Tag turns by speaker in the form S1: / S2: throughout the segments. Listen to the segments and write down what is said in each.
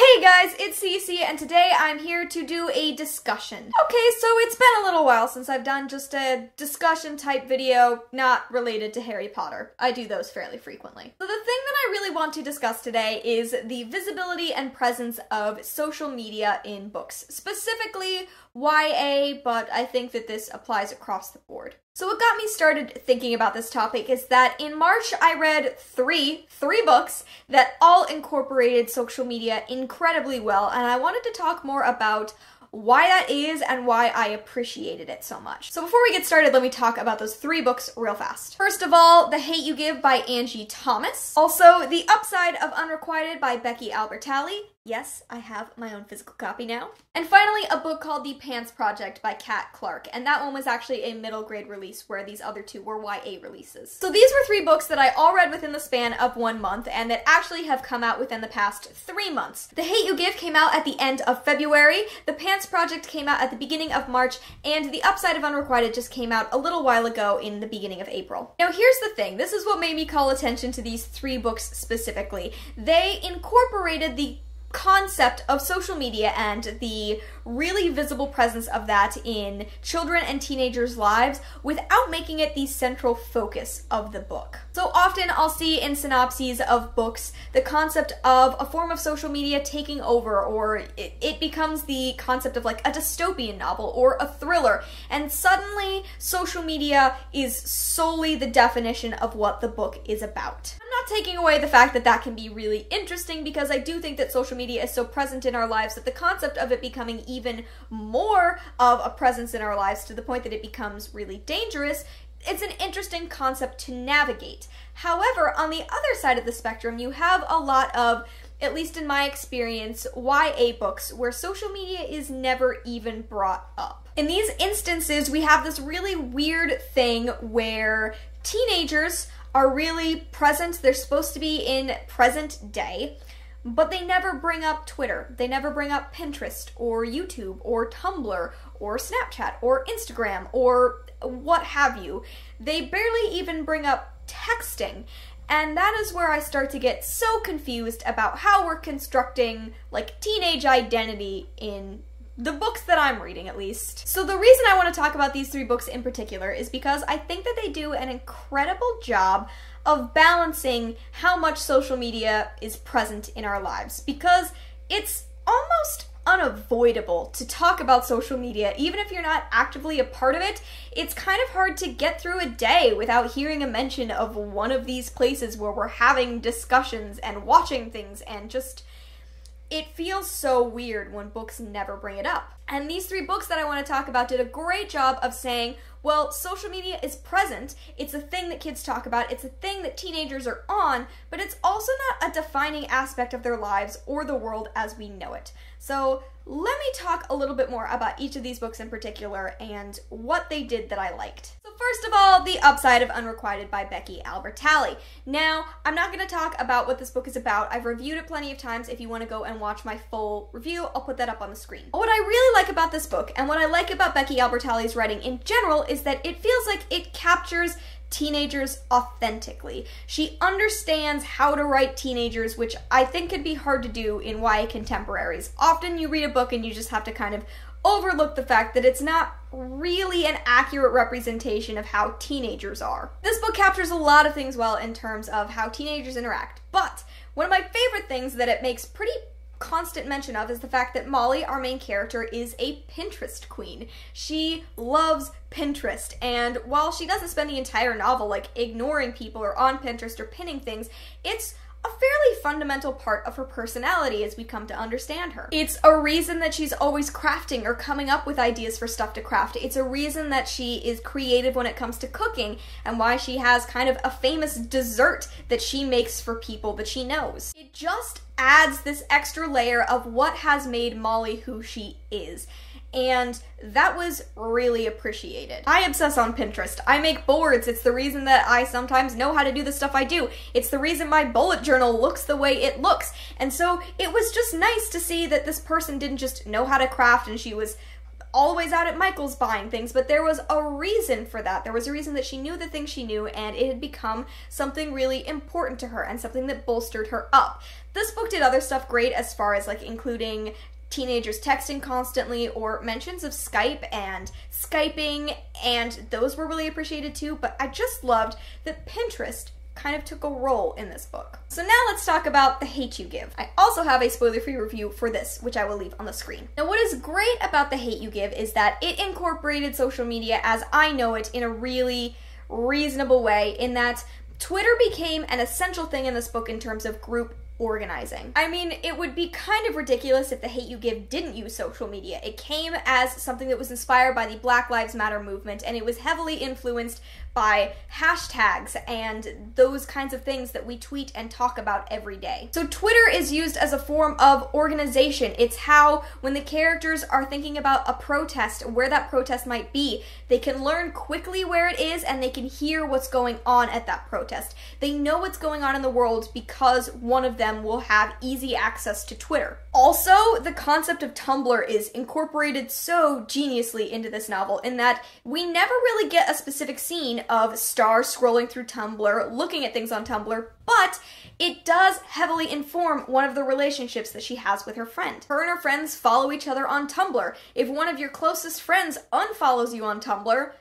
S1: Hey guys, it's Cece, and today I'm here to do a discussion. Okay, so it's been a little while since I've done just a discussion type video not related to Harry Potter. I do those fairly frequently. So the thing that I really want to discuss today is the visibility and presence of social media in books. Specifically YA, but I think that this applies across the board. So what got me started thinking about this topic is that in March I read three books that all incorporated social media incredibly well, and I wanted to talk more about why that is and why I appreciated it so much. So before we get started, let me talk about those 3 books real fast. First of all, The Hate You Give by Angie Thomas. Also, The Upside of Unrequited by Becky Albertalli. Yes, I have my own physical copy now. And finally, a book called The Pants Project by Clarke, and that one was actually a middle grade release, where these other 2 were YA releases. So these were 3 books that I all read within the span of 1 month, and that actually have come out within the past 3 months. The Hate You Give came out at the end of February, The Pants Project came out at the beginning of March, and The Upside of Unrequited just came out a little while ago in the beginning of April. Now here's the thing, this is what made me call attention to these 3 books specifically. They incorporated the concept of social media and the really visible presence of that in children and teenagers' lives without making it the central focus of the book. So often I'll see in synopses of books the concept of a form of social media taking over, or it becomes the concept of like a dystopian novel or a thriller, and suddenly social media is solely the definition of what the book is about. I'm not taking away the fact that that can be really interesting, because I do think that social media is so present in our lives that the concept of it becoming even more of a presence in our lives to the point that it becomes really dangerous, it's an interesting concept to navigate. However, on the other side of the spectrum, you have a lot of, at least in my experience, YA books where social media is never even brought up. In these instances, we have this really weird thing where teenagers are really present, they're supposed to be in present day, but they never bring up Twitter, they never bring up Pinterest, or YouTube, or Tumblr, or Snapchat, or Instagram, or what have you. They barely even bring up texting, and that is where I start to get so confused about how we're constructing, like, teenage identity in the books that I'm reading, at least. So the reason I want to talk about these 3 books in particular is because I think that they do an incredible job of balancing how much social media is present in our lives, because it's almost unavoidable to talk about social media. Even if you're not actively a part of it, it's kind of hard to get through a day without hearing a mention of one of these places where we're having discussions and watching things, and just, it feels so weird when books never bring it up. And these 3 books that I want to talk about did a great job of saying, well, social media is present, it's a thing that kids talk about, it's a thing that teenagers are on, but it's also not a defining aspect of their lives or the world as we know it. So let me talk a little bit more about each of these books in particular and what they did that I liked. So first of all, The Upside of Unrequited by Becky Albertalli. Now, I'm not going to talk about what this book is about. I've reviewed it plenty of times. If you want to go and watch my full review, I'll put that up on the screen. What I really like about this book, and what I like about Becky Albertalli's writing in general, is that it feels like it captures teenagers authentically. She understands how to write teenagers, which I think could be hard to do in YA contemporaries. Often you read a book and you just have to kind of overlook the fact that it's not really an accurate representation of how teenagers are. This book captures a lot of things well in terms of how teenagers interact, but one of my favorite things that it makes pretty constant mention of is the fact that Molly, our main character, is a Pinterest queen. She loves Pinterest, and while she doesn't spend the entire novel like ignoring people or on Pinterest or pinning things, it's a fairly fundamental part of her personality as we come to understand her. It's a reason that she's always crafting or coming up with ideas for stuff to craft. It's a reason that she is creative when it comes to cooking, and why she has kind of a famous dessert that she makes for people that she knows. It just adds this extra layer of what has made Molly who she is. And that was really appreciated. I obsess on Pinterest. I make boards. It's the reason that I sometimes know how to do the stuff I do. It's the reason my bullet journal looks the way it looks. And so it was just nice to see that this person didn't just know how to craft and she was always out at Michael's buying things, but there was a reason for that. There was a reason that she knew the things she knew, and it had become something really important to her and something that bolstered her up. This book did other stuff great as far as like including teenagers texting constantly or mentions of Skype and Skyping, and those were really appreciated too, but I just loved that Pinterest kind of took a role in this book. So now let's talk about The Hate U Give. I also have a spoiler-free review for this, which I will leave on the screen. Now what is great about The Hate U Give is that it incorporated social media as I know it in a really reasonable way, in that Twitter became an essential thing in this book in terms of group organizing. I mean, it would be kind of ridiculous if The Hate U Give didn't use social media. It came as something that was inspired by the Black Lives Matter movement, and it was heavily influenced by hashtags and those kinds of things that we tweet and talk about every day. So Twitter is used as a form of organization. It's how, when the characters are thinking about a protest, where that protest might be, they can learn quickly where it is and they can hear what's going on at that protest. They know what's going on in the world because one of them will have easy access to Twitter. Also, the concept of Tumblr is incorporated so geniusly into this novel in that we never really get a specific scene of Star scrolling through Tumblr, looking at things on Tumblr, but it does heavily inform one of the relationships that she has with her friend. Her and her friends follow each other on Tumblr. If one of your closest friends unfollows you on Tumblr,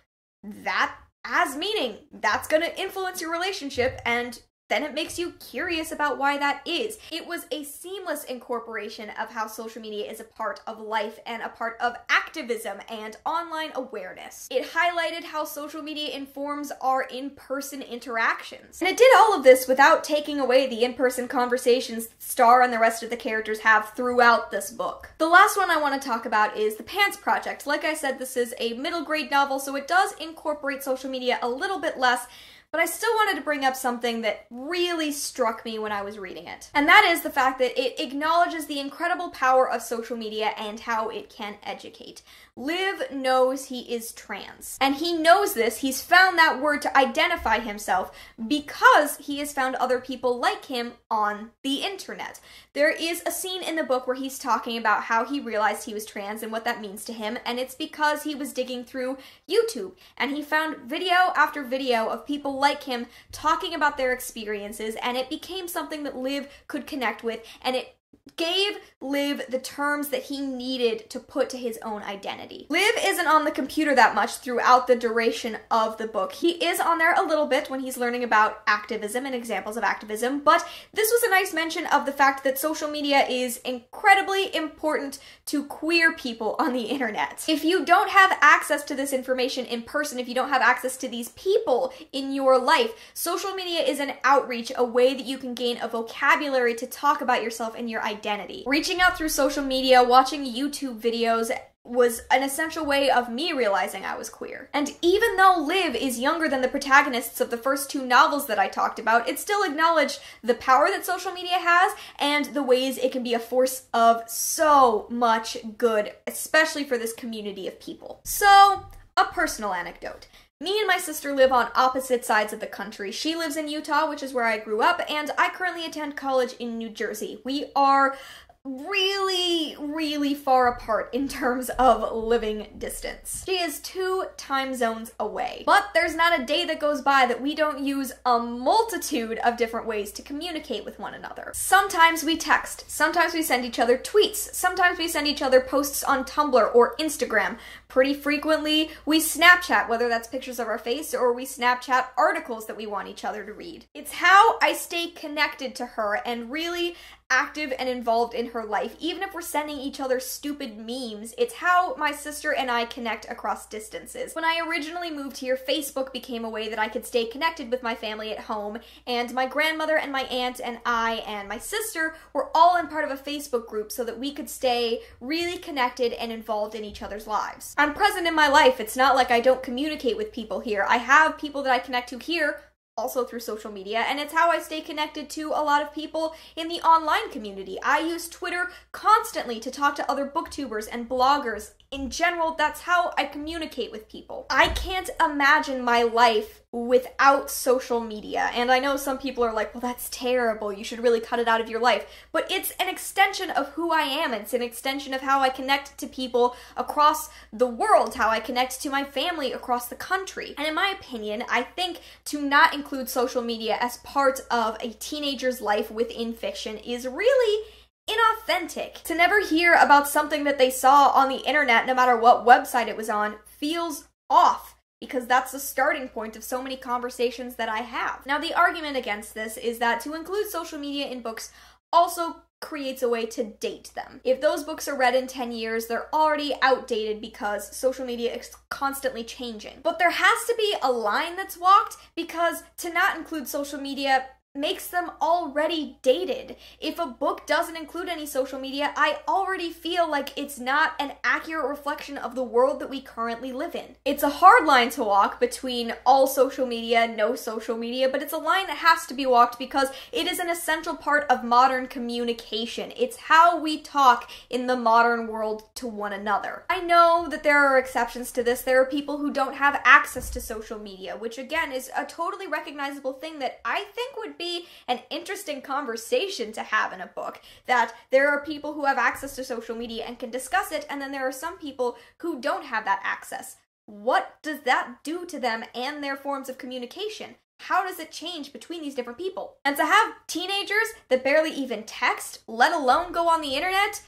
S1: that has meaning. That's gonna influence your relationship, and then it makes you curious about why that is. It was a seamless incorporation of how social media is a part of life and a part of activism and online awareness. It highlighted how social media informs our in-person interactions. And it did all of this without taking away the in-person conversations Star and the rest of the characters have throughout this book. The last one I want to talk about is The Pants Project. Like I said, this is a middle grade novel, so it does incorporate social media a little bit less, but I still wanted to bring up something that really struck me when I was reading it. And that is the fact that it acknowledges the incredible power of social media and how it can educate. Liv knows he is trans. And he knows this, he's found that word to identify himself because he has found other people like him on the internet. There is a scene in the book where he's talking about how he realized he was trans and what that means to him, and it's because he was digging through YouTube and he found video after video of people like him talking about their experiences, and it became something that Liv could connect with, and it gave Liv the terms that he needed to put to his own identity. Liv isn't on the computer that much throughout the duration of the book. He is on there a little bit when he's learning about activism and examples of activism, but this was a nice mention of the fact that social media is incredibly important to queer people on the internet. If you don't have access to this information in person, if you don't have access to these people in your life, social media is an outreach, a way that you can gain a vocabulary to talk about yourself and your identity. Reaching out through social media, watching YouTube videos was an essential way of me realizing I was queer. And even though Liv is younger than the protagonists of the first two novels that I talked about, it still acknowledged the power that social media has and the ways it can be a force of so much good, especially for this community of people. So, a personal anecdote. Me and my sister live on opposite sides of the country. She lives in Utah, which is where I grew up, and I currently attend college in New Jersey. We are really far apart in terms of living distance. She is 2 time zones away. But there's not a day that goes by that we don't use a multitude of different ways to communicate with one another. Sometimes we text, sometimes we send each other tweets, sometimes we send each other posts on Tumblr or Instagram. Pretty frequently we Snapchat, whether that's pictures of our face or we Snapchat articles that we want each other to read. It's how I stay connected to her and really active and involved in her life. Even if we're sending each other stupid memes, it's how my sister and I connect across distances. When I originally moved here, Facebook became a way that I could stay connected with my family at home, and my grandmother and my aunt and I and my sister were all in part of a Facebook group so that we could stay really connected and involved in each other's lives. I'm present in my life. It's not like I don't communicate with people here. I have people that I connect to here, also through social media, and it's how I stay connected to a lot of people in the online community. I use Twitter constantly to talk to other booktubers and bloggers in general, that's how I communicate with people. I can't imagine my life without social media. And I know some people are like, well, that's terrible. You should really cut it out of your life. But it's an extension of who I am. It's an extension of how I connect to people across the world, how I connect to my family across the country. And in my opinion, I think to not include social media as part of a teenager's life within fiction is really inauthentic. To never hear about something that they saw on the internet, no matter what website it was on, feels off, because that's the starting point of so many conversations that I have. Now, the argument against this is that to include social media in books also creates a way to date them. If those books are read in 10 years, they're already outdated because social media is constantly changing. But there has to be a line that's walked, because to not include social media makes them already dated. If a book doesn't include any social media, I already feel like it's not an accurate reflection of the world that we currently live in. It's a hard line to walk between all social media, no social media, but it's a line that has to be walked because it is an essential part of modern communication. It's how we talk in the modern world to one another. I know that there are exceptions to this. There are people who don't have access to social media, which again is a totally recognizable thing that I think would be an interesting conversation to have in a book, that there are people who have access to social media and can discuss it, and then there are some people who don't have that access. What does that do to them and their forms of communication? How does it change between these different people? And to have teenagers that barely even text, let alone go on the internet,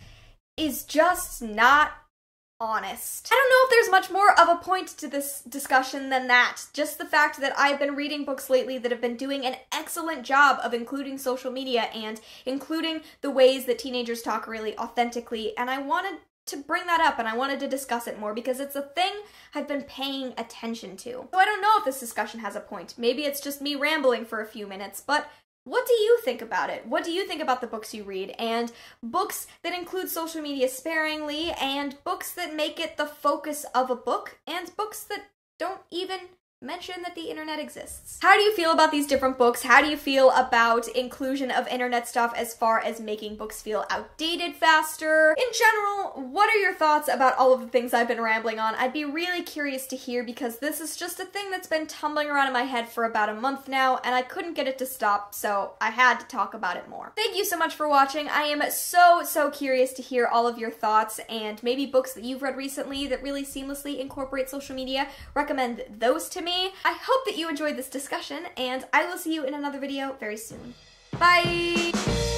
S1: is just not honest. I don't know if there's much more of a point to this discussion than that. Just the fact that I've been reading books lately that have been doing an excellent job of including social media and including the ways that teenagers talk really authentically, and I wanted to bring that up and I wanted to discuss it more because it's a thing I've been paying attention to. So I don't know if this discussion has a point. Maybe it's just me rambling for a few minutes, but what do you think about it? What do you think about the books you read, and books that include social media sparingly, and books that make it the focus of a book, and books that don't even mention that the internet exists? How do you feel about these different books? How do you feel about inclusion of internet stuff as far as making books feel outdated faster? In general, what are your thoughts about all of the things I've been rambling on? I'd be really curious to hear, because this is just a thing that's been tumbling around in my head for about a month now, and I couldn't get it to stop, so I had to talk about it more. Thank you so much for watching. I am so curious to hear all of your thoughts, and maybe books that you've read recently that really seamlessly incorporate social media. Recommend those to me. I hope that you enjoyed this discussion, and I will see you in another video very soon. Bye!